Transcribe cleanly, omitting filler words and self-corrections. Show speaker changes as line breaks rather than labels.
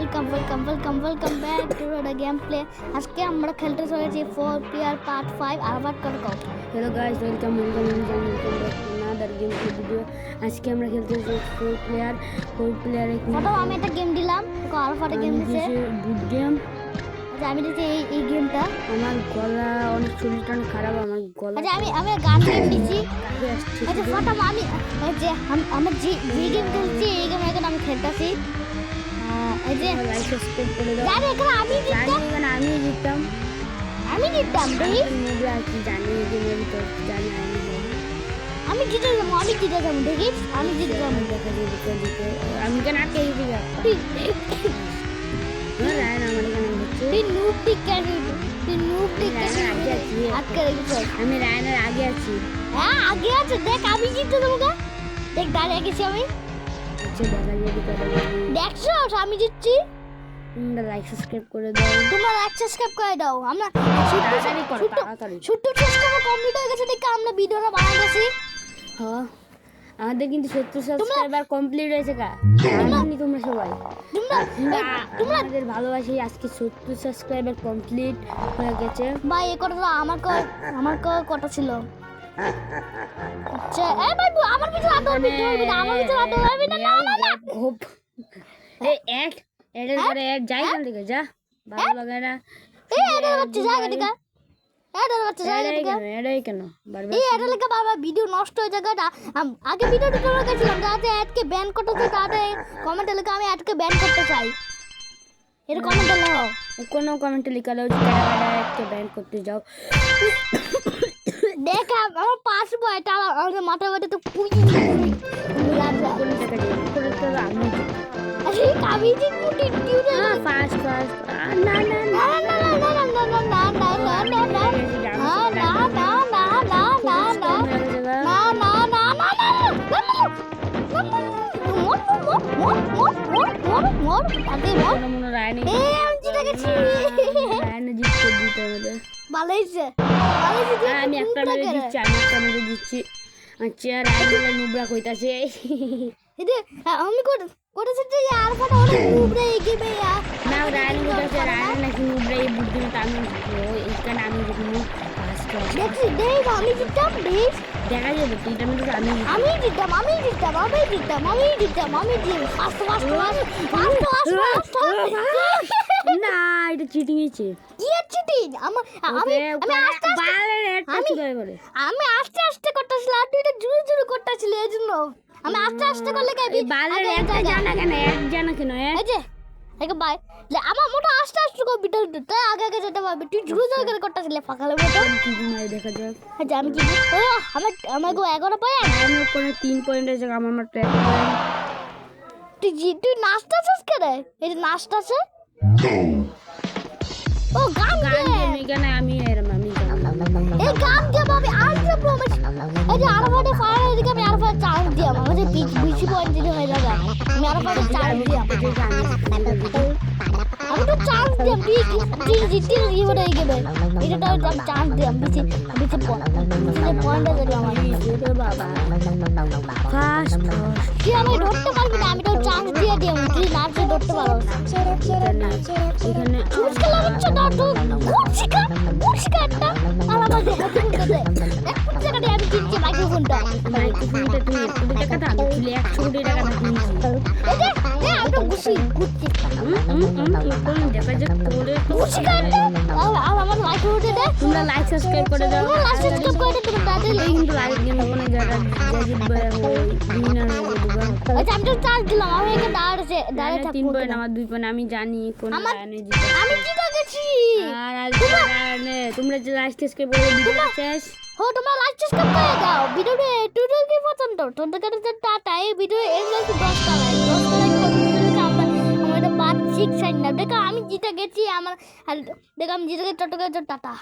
Welcome back to the game play. আজকে আমরা খেলতে চলেছি 4 প্লেয়ার পার্ট 5 আরবার করে কও।
Hello guys, welcome another game play video. আজকে আমরা খেলতে চলেছি 4 প্লেয়ার
ফটো আমি একটা গেম দিলাম, তো আরবারটা গেম দিছে
বুট গেম।
আচ্ছা আমি দিছি এই গেমটা।
আমার গলা অনেক শরীরটা খারাপ, আমার গলা।
আচ্ছা আমি গান গেম দিছি। আচ্ছা ফটো আমি যে আমরা যে গেম খেলছি এই গেম এখন আমি খেলতাছি। এই যে
লাইক সাবস্ক্রাইব করে দাও।
জানি এখন আমি জিততাম ভাই।
মুভি আর কি জানি এই গেমের তো জানি
আমি জিতে যাবো দেখিস, আমি জিতে যাবো।
দেখা দিতে আমি কেন আটকে গেছি রায়ন আমার এখানে হচ্ছে।
তুই নুব টিক
আগে আছি,
আটকে রেখেছিস।
আমি রায়নের আগে আছি।
হ্যাঁ আগে আছে, দেখ আমি জিতে যাবো গা। দেখ দাঁড়িয়ে গেছি আমি।
আচ্ছা দেখা যাবে।
দেখছো আমি জিতছি।
তোমরা লাইক সাবস্ক্রাইব করে দাও।
তোমরা লাইক সাবস্ক্রাইব করে দাও। আমরা
তাড়াতাড়ি করো, তাড়াতাড়ি।
ছোট্ট সাবস্ক্রাইব কমপ্লিট হয়ে গেছে, দেখে আমরা ভিডিওটা বানাই গেছি।
হ্যাঁ আমাদের কিন্তু 70 সাবস্ক্রাইবার কমপ্লিট হয়েছে কা। জানি তোমরা সবাই। তোমরা আমাদের ভালোবাসি। আজকে 70 সাবস্ক্রাইবার কমপ্লিট হয়ে গেছে।
ভাই এই কথা আমার কটা ছিল। আচ্ছা এই ভাই আমার পিছনে আদর দিতে হবে না, আমার পিছনে আদর হবে না। না
খুব এই এটার করে যাই না দিকে যা, ভালো লাগে না।
এই এটা বাচ্চা জায়গা দিকে,
এটাই কেন বারবার
এই এটা লেখা বারবার ভিডিও নষ্ট হয়ে জায়গাটা। আগে ভিডিওটা করে গেছিলাম যাতে অ্যাডকে ব্যান করতে চাই, তাতে কমেন্টে লেখা আমি অ্যাডকে ব্যান করতে চাই। এর কমেন্টে লেখো,
কোনো কমেন্টে লেখা দাও যে অ্যাডকে ব্যান করতে যাও।
দেখ আমার পাস বয়টা আমাদের মাথার মধ্যে তো পুই লাগা
কোন টাকা দিয়ে করে তো আমি
আরে কাবি যে কুটি টিউরে
ফাস্ট না না
না না না না না না না না না না না না
আমি একটা মেরে দিচ্ছি। আচ্ছা রায়নের নুবরা কইতাছে
আমি করেছি যে আর ফটো অনেক নুবরা এগিয়ে
না রায়ন কইতাছে রায়ন নাকি নুবরা এই বুদ্ধিটা আমি এইখানে আমি যখন
দেখছি দেখ আমি জিততাম বেশ
দেখা যাবে তুইটা
আমি জিততাম
না এটা চিটিং হইছে।
কি চিটিং? আমি আস্তে আস্তে করতেছিলাম, তুই এটা জোরে জোরে করতেছিলি, এই জন্য আমি আস্তে আস্তে করলে কি
বালের একটা জানা কেন
এই যে ভাই আমার মোটা আস্তে আস্তে কম্পিউটার তাই আগে যেতে পারবে। তুই জোরে জোরে করে করতেছিলি ফাঁকালে মতো।
দেখা যাক
আমি কি আমার 11 পয়েন্ট,
আমার কোনো 3 পয়েন্ট আছে। আমার মাত্র 1 পয়েন্ট।
তুই নাচতেছিস কেন? এই যে নাচতেছে ও গান
এখানে আমি
এই গান গেম আমি আলট্রা প্রমিস। এই যে আরবারে ফায়ার এদিকে আমি আরবারে চান্স দিই, আমাদের 20 পয়েন্ট দিতে হয়ে যাবে। আমি আরবারে চান্স দিই, আমি তো চান্স দিই। তুই জিতি জীবনে এই গেমে এটা তো আমি চান্স দিই। আমি বেশি পয়েন্ট আছে আমার
বাবা ফাস্ট
তুই আমি ধরতে পারবি না, আমি তো চান্স দিয়ে দিই। তুই নাচে ধরতে পারো
এখানে
মুশকিল হচ্ছে না তো কুচিকা একটা আলাদা দেখা দে এক কুচিকা দিয়ে আমি কিনছি মাইক্রোফোনটা
তুমি একটু টাকা দাও, তুই 100 কোটি টাকা কিনছি।
এই যে আমি তো কুচি
কোন দেখা যাক তোরে
কুচিকা আমার মাইক্রোফোনটা দে।
তোমরা লাইক সাবস্ক্রাইব করে দাও।
লাইক সাবস্ক্রাইব করে দে তাতে
কিন্তু লাইক গেম কোন জায়গা জাজিব উইনার হয়ে যাবে।
আচ্ছা আমি তো চার্জ দিলাম, আমি এখানে দাঁড়িয়ে থাকবো।
3 পয়েন্ট আমার 2 পয়েন্ট। আমি জানি কোন লাইনে জিতে
আমি জিতে গেছি।
আর তোমরা যে লাইক সাবস্ক্রাইব করে ভিডিও শেষ
তোমরা লাইক সাবস্ক্রাইব করে দাও। ভিডিওটা টুটুল কি পছন্দ তোদের কাছে টাটা। এই ভিডিও এর লাইক 10 টা লাইক আমরা পার্ট 6 সাইন না। দেখো আমি জিতে গেছি। দেখো আমি জিতে গেছি। টাটা।